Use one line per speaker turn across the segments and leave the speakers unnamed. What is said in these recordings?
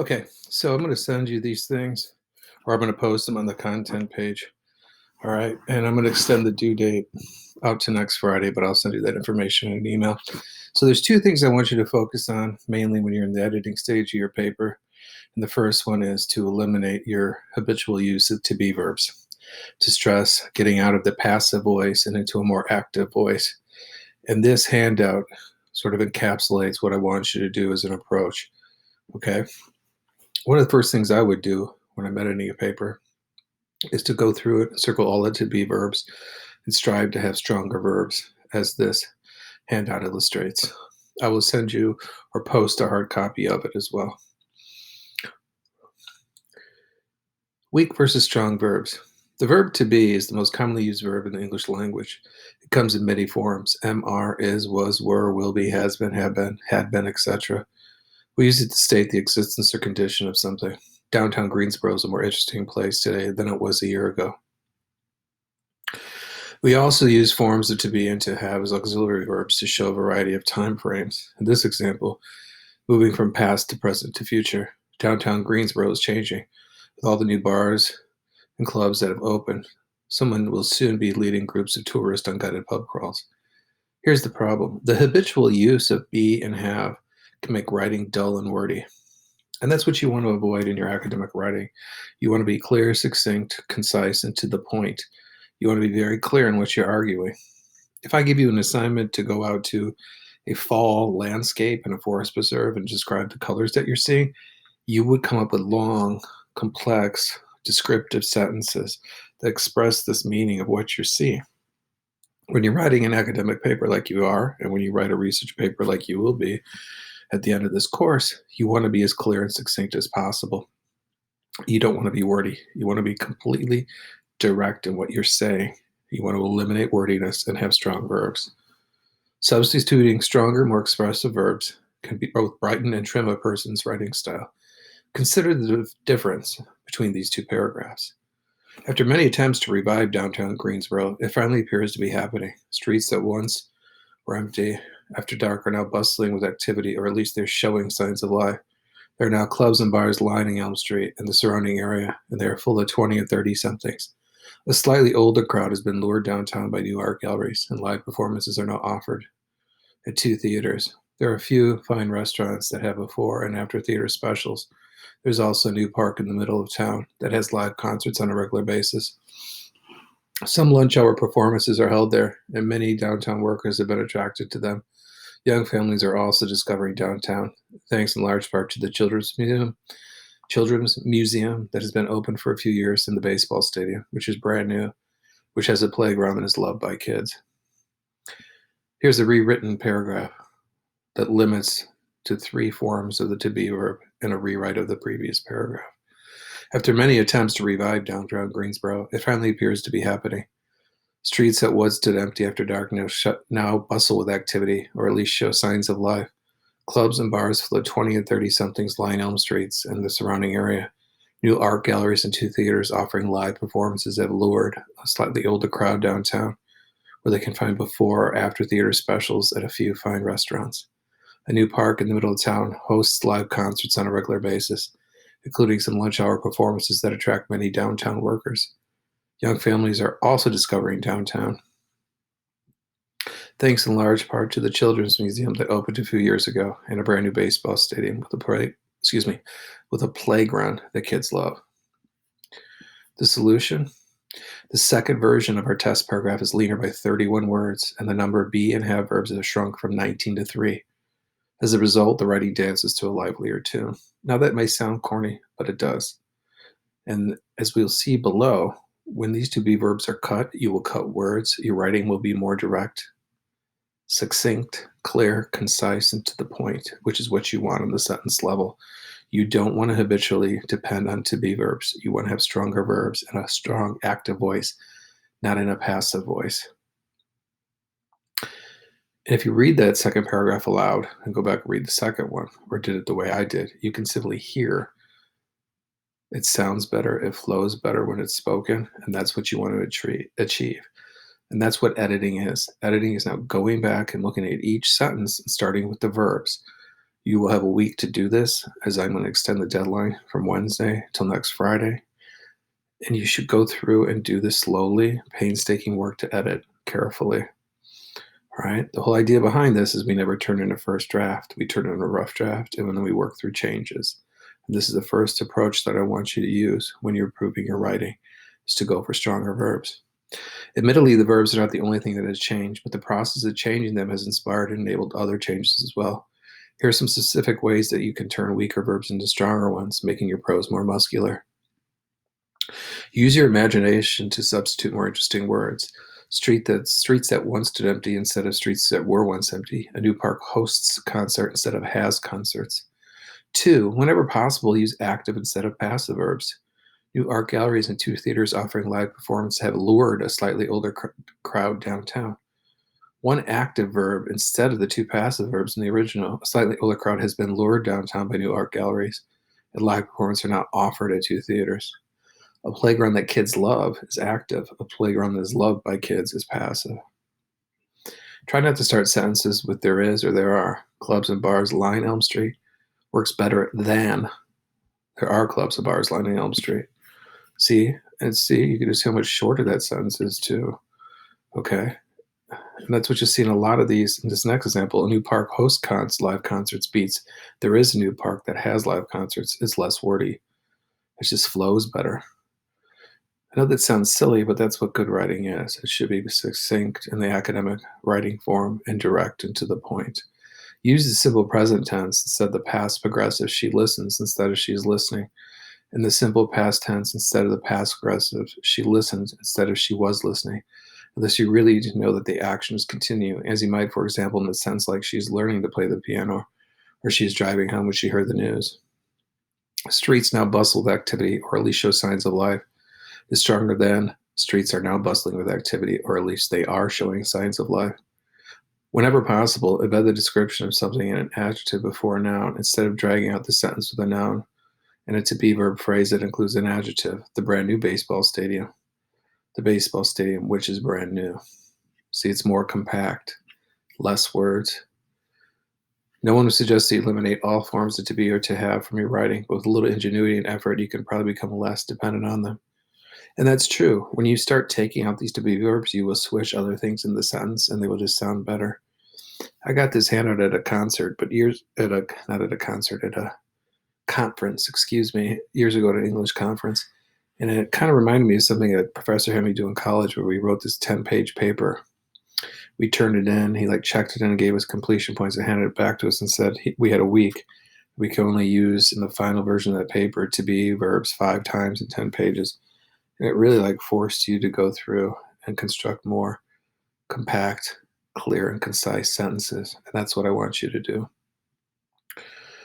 Okay, so I'm going to send you these things, or I'm going to post them on the content page. All right, and I'm going to extend the due date out to next Friday, but I'll send you that information in an email. So there's two things I want you to focus on, mainly when you're in the editing stage of your paper. And the first one is to eliminate your habitual use of to be verbs, to stress getting out of the passive voice and into a more active voice. And this handout sort of encapsulates what I want you to do as an approach. Okay. One of the first things I would do when I'm editing a paper is to go through it, circle all the to be verbs, and strive to have stronger verbs, as this handout illustrates. I will send you or post a hard copy of it as well. Weak versus strong verbs. The verb to be is the most commonly used verb in the English language. It comes in many forms: am, are, is, was, were, will be, has been, have been, had been, etc. We use it to state the existence or condition of something. Downtown Greensboro is a more interesting place today than it was a year ago. We also use forms of to be and to have as auxiliary verbs to show a variety of time frames. In this example, moving from past to present to future, downtown Greensboro is changing. With all the new bars and clubs that have opened, someone will soon be leading groups of tourists on guided pub crawls. Here's the problem: the habitual use of be and have can make writing dull and wordy. And that's what you want to avoid in your academic writing. You want to be clear, succinct, concise, and to the point. You want to be very clear in what you're arguing. If I give you an assignment to go out to a fall landscape in a forest preserve and describe the colors that you're seeing, you would come up with long, complex, descriptive sentences that express this meaning of what you're seeing. When you're writing an academic paper like you are, and when you write a research paper like you will be at the end of this course, you want to be as clear and succinct as possible. You don't want to be wordy. You want to be completely direct in what you're saying. You want to eliminate wordiness and have strong verbs. Substituting stronger, more expressive verbs can both brighten and trim a person's writing style. Consider the difference between these two paragraphs. After many attempts to revive downtown Greensboro, it finally appears to be happening. Streets that once were empty after dark are now bustling with activity, or at least they're showing signs of life. There are now clubs and bars lining Elm Street and the surrounding area, and they are full of 20 and 30 somethings. A slightly older crowd has been lured downtown by new art galleries, and live performances are now offered at two theaters. There are a few fine restaurants that have before and after theater specials. There's also a new park in the middle of town that has live concerts on a regular basis. Some lunch hour performances are held there, and many downtown workers have been attracted to them. Young families are also discovering downtown, thanks in large part to the Children's Museum that has been open for a few years in the baseball stadium, which is brand new, which has a playground and is loved by kids. Here's a rewritten paragraph that limits to three forms of the to be verb and a rewrite of the previous paragraph. After many attempts to revive downtown Greensboro, it finally appears to be happening. Streets that once stood empty after dark now bustle with activity, or at least show signs of life. Clubs and bars full of 20 and 30 somethings line Elm Streets and the surrounding area. New art galleries and two theaters offering live performances have lured a slightly older crowd downtown, where they can find before or after theater specials at a few fine restaurants. A new park in the middle of town hosts live concerts on a regular basis, including some lunch hour performances that attract many downtown workers. Young families are also discovering downtown, thanks in large part to the Children's Museum that opened a few years ago and a brand new baseball stadium with a playground that kids love. The solution? The second version of our test paragraph is leaner by 31 words, and the number of be and have verbs has shrunk from 19 to 3. As a result, the writing dances to a livelier tune. Now, that may sound corny, but it does. And as we'll see below, when these to be verbs are cut, you will cut words. Your writing will be more direct, succinct, clear, concise, and to the point, which is what you want on the sentence level. You don't want to habitually depend on to be verbs. You want to have stronger verbs and a strong active voice, not in a passive voice. And if you read that second paragraph aloud and go back and read the second one, or did it the way I did, you can simply hear it sounds better, it flows better when it's spoken, and that's what you want to achieve. And that's what editing is. Editing is now going back and looking at each sentence and starting with the verbs. You will have a week to do this, as I'm going to extend the deadline from Wednesday till next Friday. And you should go through and do this slowly, painstaking work to edit carefully. All right. The whole idea behind this is we never turn in a first draft. We turn in a rough draft and then we work through changes. And this is the first approach that I want you to use when you're improving your writing, is to go for stronger verbs. Admittedly, the verbs are not the only thing that has changed, but the process of changing them has inspired and enabled other changes as well. Here are some specific ways that you can turn weaker verbs into stronger ones, making your prose more muscular. Use your imagination to substitute more interesting words. Streets that once stood empty instead of streets that were once empty. A new park hosts a concert instead of has concerts. 2, whenever possible, use active instead of passive verbs. New art galleries and 2 theaters offering live performance have lured a slightly older crowd downtown. 1 active verb instead of the 2 passive verbs in the original. A slightly older crowd has been lured downtown by new art galleries, and live performances are now offered at 2 theaters. A playground that kids love is active. A playground that is loved by kids is passive. Try not to start sentences with there is or there are. Clubs and bars line Elm Street works better than there are clubs and bars lining Elm Street. See, you can just see how much shorter that sentence is too. Okay. And that's what you see in a lot of these. In this next example, a new park hosts live concerts beats there is a new park that has live concerts. It's less wordy. It just flows better. I know that sounds silly, but that's what good writing is. It should be succinct in the academic writing form and direct and to the point. Use the simple present tense instead of the past progressive she listens instead of she's listening, and the simple past tense instead of the past progressive she listened instead of she was listening. Unless you really need to know that the actions continue, as you might, for example, in the sense like she's learning to play the piano or she's driving home when she heard the news. Streets now bustle with activity or at least show signs of life is stronger than streets are now bustling with activity, or at least they are showing signs of life. Whenever possible, embed the description of something in an adjective before a noun instead of dragging out the sentence with a noun and a to be verb phrase that includes an adjective. The brand new baseball stadium. The baseball stadium, which is brand new. See, it's more compact, less words. No one would suggest to eliminate all forms of to be or to have from your writing, but with a little ingenuity and effort, you can probably become less dependent on them. And that's true. When you start taking out these to be verbs, you will swish other things in the sentence and they will just sound better. I got this handout at a concert, but not at a concert, at a conference, years ago at an English conference. And it kind of reminded me of something a professor had me do in college where we wrote this 10-page paper. We turned it in, he checked it in and gave us completion points and handed it back to us and said we had a week. We could only use in the final version of that paper to be verbs 5 times in 10 pages. And it really forced you to go through and construct more compact, clear, and concise sentences. And that's what I want you to do.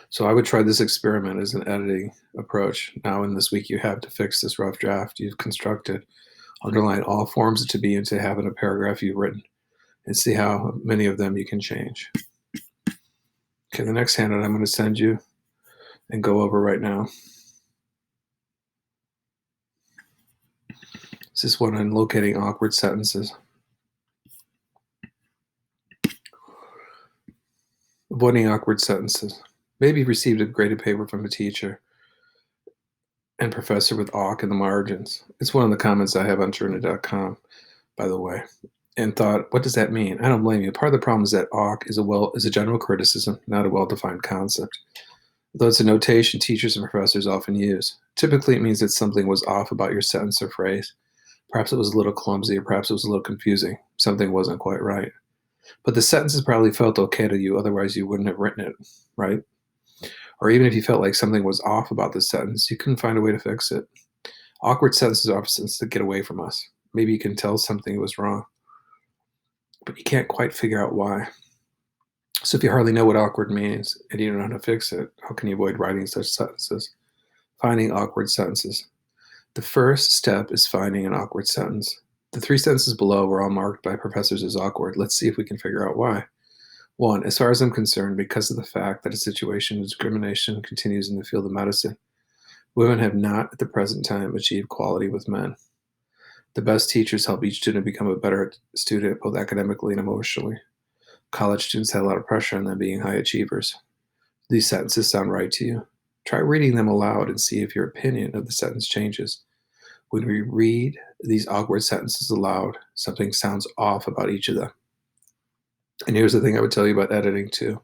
So I would try this experiment as an editing approach. Now in this week you have to fix this rough draft you've constructed. Underline all forms of to be and to have in a paragraph you've written and see how many of them you can change. Okay, the next handout I'm going to send you and go over right now. This is one on locating awkward sentences. Avoiding awkward sentences. Maybe you received a graded paper from a teacher and professor with awk in the margins. It's one of the comments I have on Journey.com, by the way, and thought, what does that mean? I don't blame you. Part of the problem is that awk is a general criticism, not a well-defined concept. Though it's a notation teachers and professors often use. Typically, it means that something was off about your sentence or phrase. Perhaps it was a little clumsy, or perhaps it was a little confusing. Something wasn't quite right. But the sentences probably felt okay to you, otherwise you wouldn't have written it, right? Or even if you felt like something was off about the sentence, you couldn't find a way to fix it. Awkward sentences are often to get away from us. Maybe you can tell something was wrong, but you can't quite figure out why. So if you hardly know what awkward means and you don't know how to fix it, how can you avoid writing such sentences? Finding awkward sentences. The first step is finding an awkward sentence. The 3 sentences below were all marked by professors as awkward. Let's see if we can figure out why. 1, as far as I'm concerned, because of the fact that a situation of discrimination continues in the field of medicine, women have not at the present time achieved equality with men. The best teachers help each student become a better student both academically and emotionally. College students had a lot of pressure on them being high achievers. These sentences sound right to you. Try reading them aloud and see if your opinion of the sentence changes. When we read these awkward sentences aloud, something sounds off about each of them. And here's the thing I would tell you about editing too.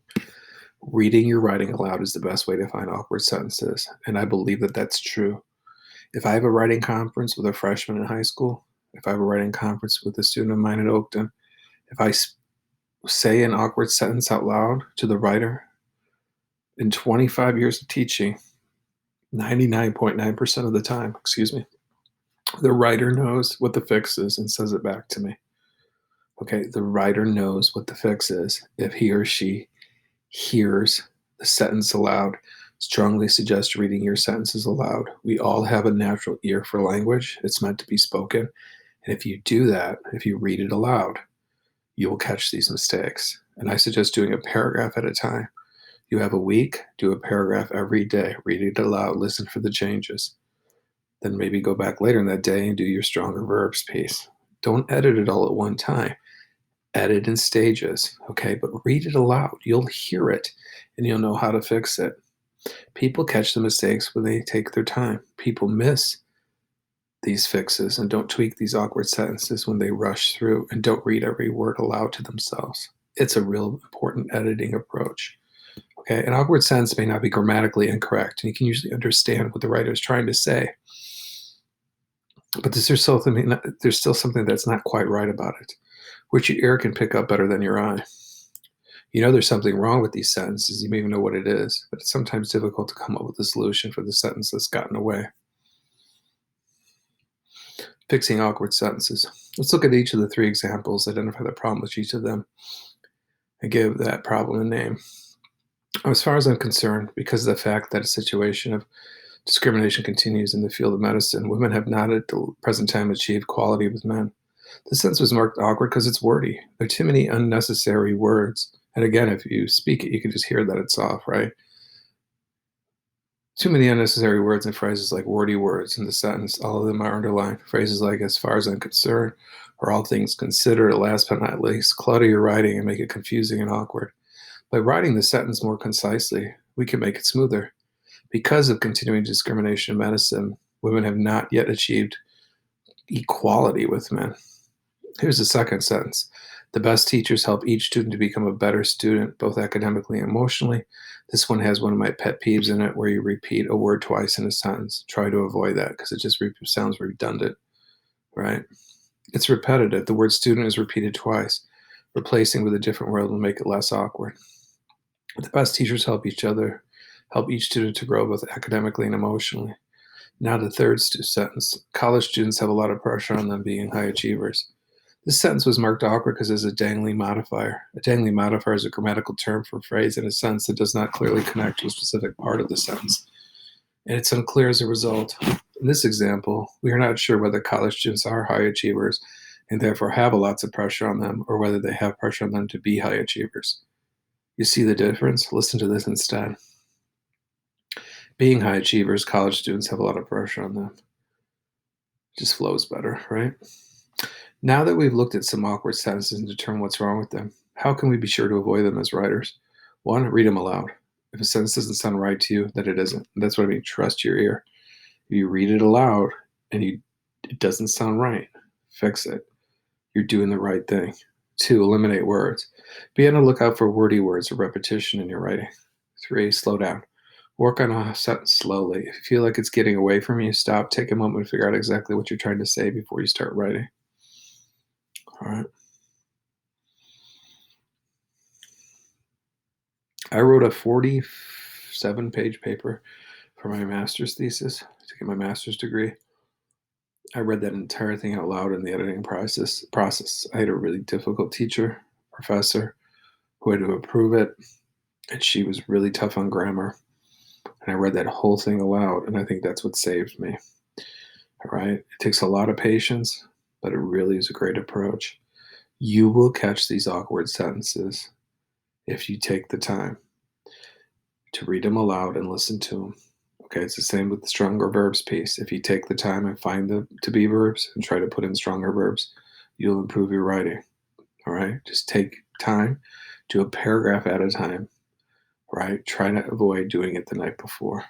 Reading your writing aloud is the best way to find awkward sentences, and I believe that that's true. If I have a writing conference with a freshman in high school, if I have a writing conference with a student of mine at Oakton, if I say an awkward sentence out loud to the writer, in 25 years of teaching, 99.9% of the time, the writer knows what the fix is and says it back to me. Okay, the writer knows what the fix is if he or she hears the sentence aloud. Strongly suggest reading your sentences aloud. We all have a natural ear for language. It's meant to be spoken. And if you do that, if you read it aloud, you will catch these mistakes. And I suggest doing a paragraph at a time. You have a week, do a paragraph every day, read it aloud, listen for the changes. Then maybe go back later in that day and do your stronger verbs piece. Don't edit it all at one time. Edit in stages, okay? But read it aloud. You'll hear it and you'll know how to fix it. People catch the mistakes when they take their time. People miss these fixes and don't tweak these awkward sentences when they rush through and don't read every word aloud to themselves. It's a real important editing approach. Okay, an awkward sentence may not be grammatically incorrect, and you can usually understand what the writer is trying to say. But there's still something that's not quite right about it, which your ear can pick up better than your eye. You know there's something wrong with these sentences. You may even know what it is, but it's sometimes difficult to come up with a solution for the sentence that's gotten away. Fixing awkward sentences. Let's look at each of the three examples, identify the problem with each of them, and give that problem a name. As far as I'm concerned, because of the fact that a situation of discrimination continues in the field of medicine, women have not at the present time achieved equality with men. The sentence was marked awkward because it's wordy. There are too many unnecessary words. And again, if you speak it, you can just hear that it's off, right? Too many unnecessary words and phrases like wordy words in the sentence. All of them are underlined. Phrases like, as far as I'm concerned, or all things considered, last but not least, clutter your writing and make it confusing and awkward. By writing the sentence more concisely, we can make it smoother. Because of continuing discrimination in medicine, women have not yet achieved equality with men. Here's the second sentence. The best teachers help each student to become a better student, both academically and emotionally. This one has one of my pet peeves in it where you repeat a word twice in a sentence. Try to avoid that because it just sounds redundant, right? It's repetitive. The word student is repeated twice. Replacing with a different word will make it less awkward. The best teachers help each student to grow both academically and emotionally. Now the third sentence. College students have a lot of pressure on them being high achievers. This sentence was marked awkward because there's a dangling modifier. A dangling modifier is a grammatical term for a phrase in a sentence that does not clearly connect to a specific part of the sentence. And it's unclear as a result. In this example, we are not sure whether college students are high achievers and therefore have lots of pressure on them, or whether they have pressure on them to be high achievers. You see the difference? Listen to this instead. Being high achievers, college students have a lot of pressure on them. It just flows better, right? Now that we've looked at some awkward sentences and determined what's wrong with them, how can we be sure to avoid them as writers? One, read them aloud. If a sentence doesn't sound right to you, then it isn't. That's what I mean. Trust your ear. If you read it aloud and it doesn't sound right, fix it. You're doing the right thing. Two, eliminate words. Be on the lookout for wordy words or repetition in your writing. Three, slow down. Work on a sentence slowly. If you feel like it's getting away from you, stop, take a moment to figure out exactly what you're trying to say before you start writing. All right. I wrote a 47-page paper for my master's thesis to get my master's degree. I read that entire thing out loud in the editing process. I had a really difficult professor, who had to approve it, and she was really tough on grammar. And I read that whole thing aloud, and I think that's what saved me. All right. It takes a lot of patience, but it really is a great approach. You will catch these awkward sentences if you take the time to read them aloud and listen to them. Okay, it's the same with the stronger verbs piece. If you take the time and find the to be verbs and try to put in stronger verbs, you'll improve your writing. All right, just take time, do a paragraph at a time, right? Try to avoid doing it the night before.